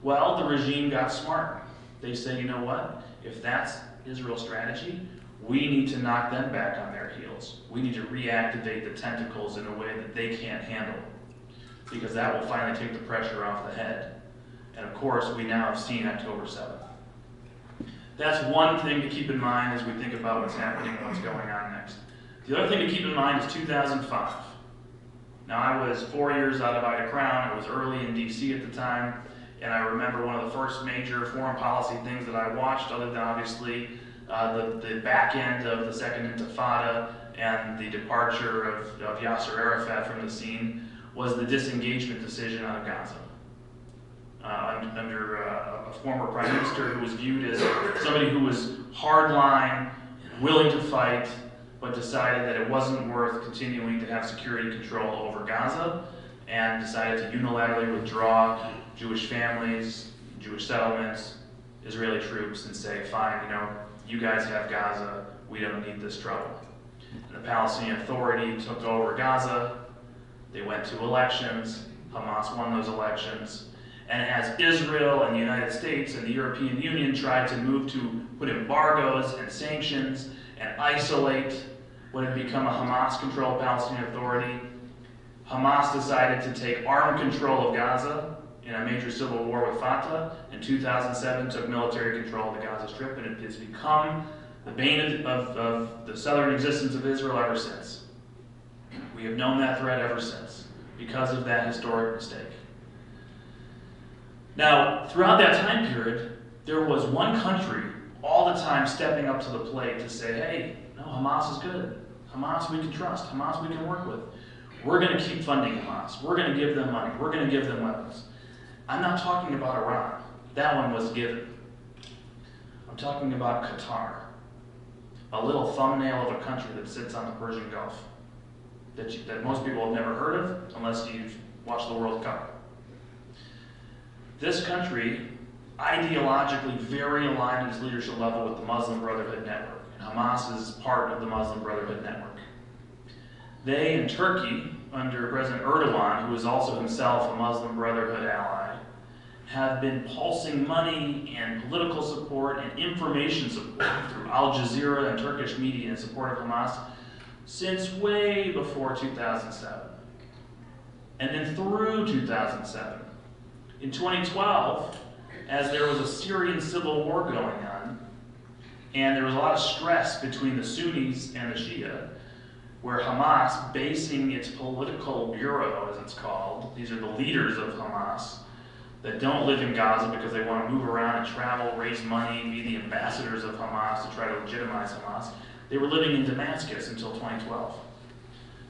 Well, the regime got smart. They said, you know what? If that's Israel's strategy, we need to knock them back on their heels. We need to reactivate the tentacles in a way that they can't handle, because that will finally take the pressure off the head. And of course, we now have seen October 7th. That's one thing to keep in mind as we think about what's happening and what's going on next. The other thing to keep in mind is 2005. Now, I was 4 years out of Ida Crown. I was early in DC at the time, and I remember one of the first major foreign policy things that I watched, other than obviously the back end of the Second Intifada and the departure of Yasser Arafat from the scene, was the disengagement decision out of Gaza. Under a former prime minister who was viewed as somebody who was hardline, willing to fight, but decided that it wasn't worth continuing to have security control over Gaza, and decided to unilaterally withdraw Jewish families, Jewish settlements, Israeli troops, and say, fine, you guys have Gaza, we don't need this trouble. And the Palestinian Authority took over Gaza, they went to elections, Hamas won those elections, and as Israel and the United States and the European Union tried to move to put embargoes and sanctions and isolate what had become a Hamas-controlled Palestinian Authority, Hamas decided to take armed control of Gaza in a major civil war with Fatah. In 2007, took military control of the Gaza Strip, and it has become the bane of the southern existence of Israel ever since. We have known that threat ever since because of that historic mistake. Now, throughout that time period, there was one country all the time stepping up to the plate to say, hey, no, Hamas is good. Hamas we can trust. Hamas we can work with. We're going to keep funding Hamas. We're going to give them money. We're going to give them weapons. I'm not talking about Iran. That one was given. I'm talking about Qatar, a little thumbnail of a country that sits on the Persian Gulf that most people have never heard of unless you've watched the World Cup. This country, ideologically very aligned at its leadership level with the Muslim Brotherhood Network. And Hamas is part of the Muslim Brotherhood Network. They, in Turkey, under President Erdogan, who is also himself a Muslim Brotherhood ally, have been pulsing money and political support and information support through Al Jazeera and Turkish media in support of Hamas since way before 2007. And then through 2007. In 2012, as there was a Syrian civil war going on, and there was a lot of stress between the Sunnis and the Shia, where Hamas, basing its political bureau, as it's called, these are the leaders of Hamas, that don't live in Gaza because they want to move around and travel, raise money, be the ambassadors of Hamas to try to legitimize Hamas. They were living in Damascus until 2012.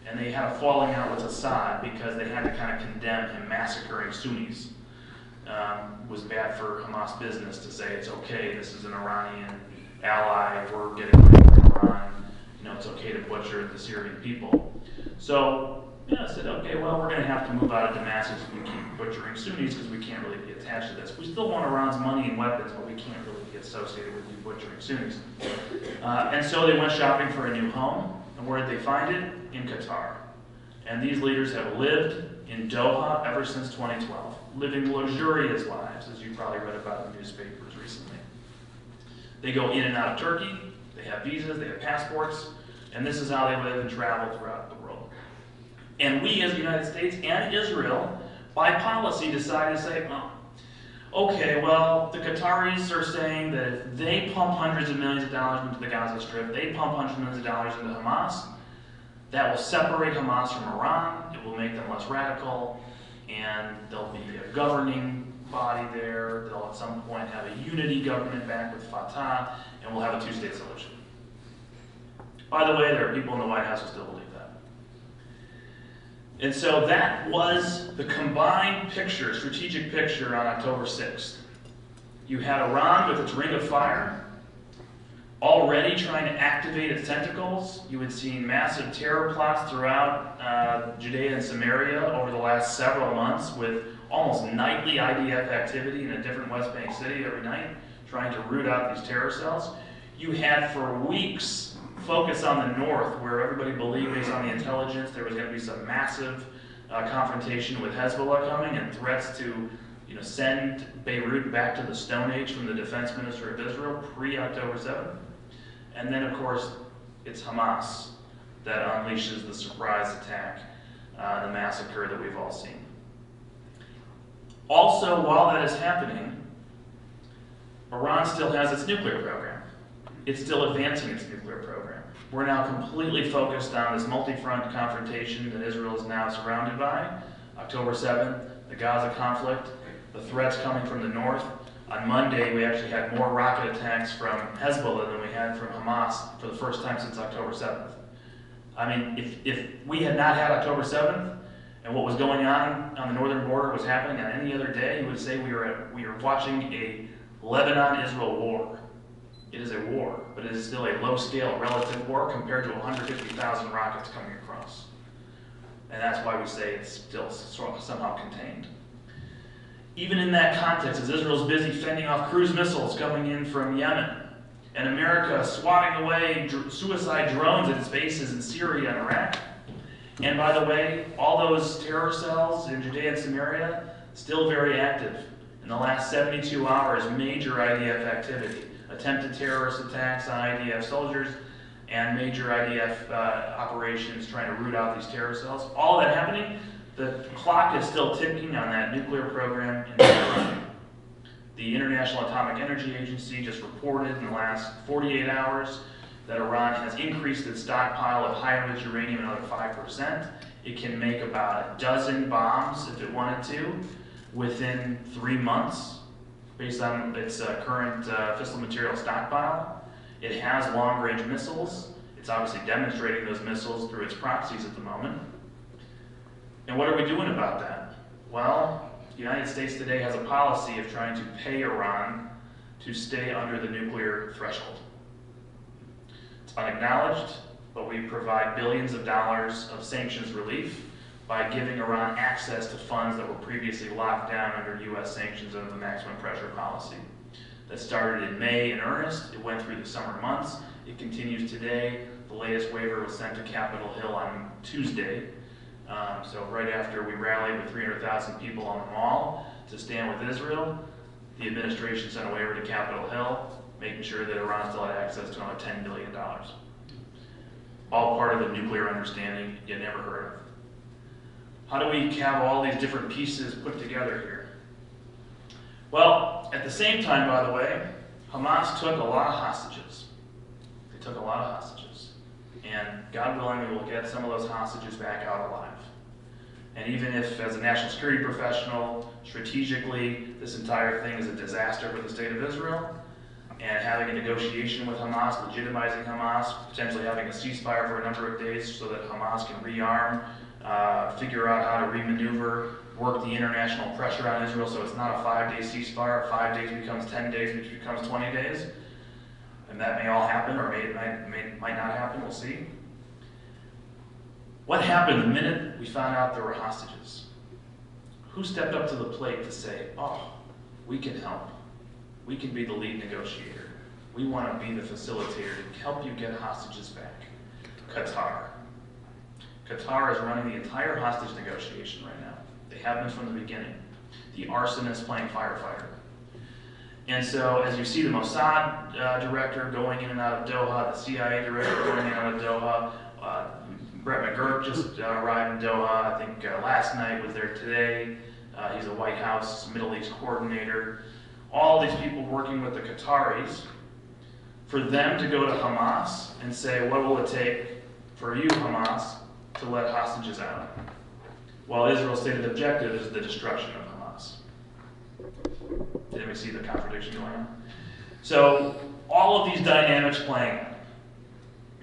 And they had a falling out with Assad because they had to kind of condemn him massacring Sunnis. Was bad for Hamas business to say it's okay, this is an Iranian ally, we're getting rid of Iran, it's okay to butcher the Syrian people. So, I said, okay, well, we're going to have to move out of Damascus if we keep butchering Sunnis because we can't really be attached to this. We still want Iran's money and weapons, but we can't really be associated with you butchering Sunnis. And so they went shopping for a new home, and where did they find it? In Qatar. And these leaders have lived in Doha ever since 2012, living luxurious lives, as you probably read about in the newspapers recently. They go in and out of Turkey, they have visas, they have passports, and this is how they live and travel throughout the world. And we, as the United States and Israel, by policy, decide to say, okay, well, the Qataris are saying that if they pump hundreds of millions of dollars into the Gaza Strip, they pump hundreds of millions of dollars into Hamas, that will separate Hamas from Iran, it will make them less radical, and there'll be a governing body there, they'll at some point have a unity government back with Fatah, and we'll have a two-state solution. By the way, there are people in the White House who still believe that. And so that was the combined picture, strategic picture on October 6th. You had Iran with its ring of fire, already trying to activate its tentacles. You had seen massive terror plots throughout Judea and Samaria over the last several months with almost nightly IDF activity in a different West Bank city every night, trying to root out these terror cells. You had for weeks focus on the north, where everybody believed, based on the intelligence, there was going to be some massive confrontation with Hezbollah coming and threats to send Beirut back to the Stone Age from the defense minister of Israel pre-October 7th. And then, of course, it's Hamas that unleashes the surprise attack, the massacre that we've all seen. Also, while that is happening, Iran still has its nuclear program. It's still advancing its nuclear program. We're now completely focused on this multi-front confrontation that Israel is now surrounded by. October 7th, the Gaza conflict, the threats coming from the north. On Monday, we actually had more rocket attacks from Hezbollah than we had from Hamas for the first time since October 7th. I mean, if we had not had October 7th, and what was going on the northern border was happening on any other day, you would say we were watching a Lebanon-Israel war. It is a war, but it is still a low-scale relative war compared to 150,000 rockets coming across. And that's why we say it's still somehow contained. Even in that context, as Israel's busy fending off cruise missiles coming in from Yemen, and America swatting away suicide drones at its bases in Syria and Iraq, and by the way, all those terror cells in Judea and Samaria, still very active. In the last 72 hours, major IDF activity. Attempted terrorist attacks on IDF soldiers and major IDF operations trying to root out these terror cells. All that happening, the clock is still ticking on that nuclear program in Iran. The International Atomic Energy Agency just reported in the last 48 hours that Iran has increased its stockpile of high-enriched uranium another 5%. It can make about a dozen bombs if it wanted to within 3 months, based on its current fissile material stockpile. It has long-range missiles. It's obviously demonstrating those missiles through its proxies at the moment. And what are we doing about that? Well, the United States today has a policy of trying to pay Iran to stay under the nuclear threshold. It's unacknowledged, but we provide billions of dollars of sanctions relief by giving Iran access to funds that were previously locked down under U.S. sanctions under the maximum pressure policy. That started in May in earnest. It went through the summer months. It continues today. The latest waiver was sent to Capitol Hill on Tuesday. So right after we rallied with 300,000 people on the mall to stand with Israel, the administration sent a waiver to Capitol Hill, making sure that Iran still had access to another $10 billion. All part of the nuclear understanding you never heard of. How do we have all these different pieces put together here? Well, at the same time, by the way, Hamas took a lot of hostages. They took a lot of hostages. And God willing, we will get some of those hostages back out alive. And even if, as a national security professional, strategically, this entire thing is a disaster for the state of Israel, and having a negotiation with Hamas, legitimizing Hamas, potentially having a ceasefire for a number of days so that Hamas can rearm, figure out how to remaneuver, work the international pressure on Israel so it's not a 5-day ceasefire, 5 days becomes 10 days, which becomes 20 days. And that may all happen, or might not happen, we'll see. What happened the minute we found out there were hostages? Who stepped up to the plate to say, oh, we can help. We can be the lead negotiator. We want to be the facilitator to help you get hostages back. Qatar. Qatar is running the entire hostage negotiation right now. They have been from the beginning. The arsonist playing firefighter. And so as you see the Mossad director going in and out of Doha, the CIA director going in and out of Doha, Brett McGurk just arrived in Doha, I think last night, was there today. He's a White House Middle East coordinator. All these people working with the Qataris, for them to go to Hamas and say, what will it take for you, Hamas, to let hostages out? While Israel's stated objective is the destruction of Hamas. Did we see the contradiction going on? So, all of these dynamics playing out.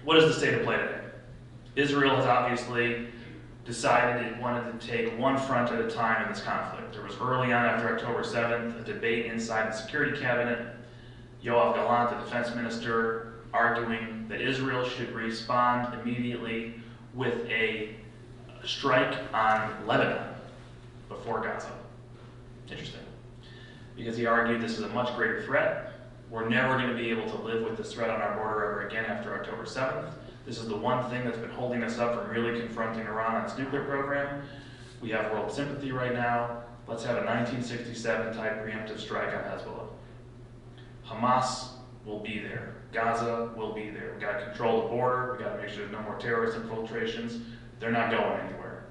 What is the state of play today? Israel has obviously decided it wanted to take one front at a time in this conflict. There was early on after October 7th a debate inside the Security Cabinet. Yoav Gallant, the defense minister, arguing that Israel should respond immediately with a strike on Lebanon before Gaza. Interesting. Because he argued this is a much greater threat. We're never going to be able to live with this threat on our border ever again after October 7th. This is the one thing that's been holding us up from really confronting Iran on its nuclear program. We have world sympathy right now. let's have a 1967 type preemptive strike on Hezbollah. Hamas will be there. Gaza will be there. We got to control the border. We got to make sure there's no more terrorist infiltrations. They're not going anywhere.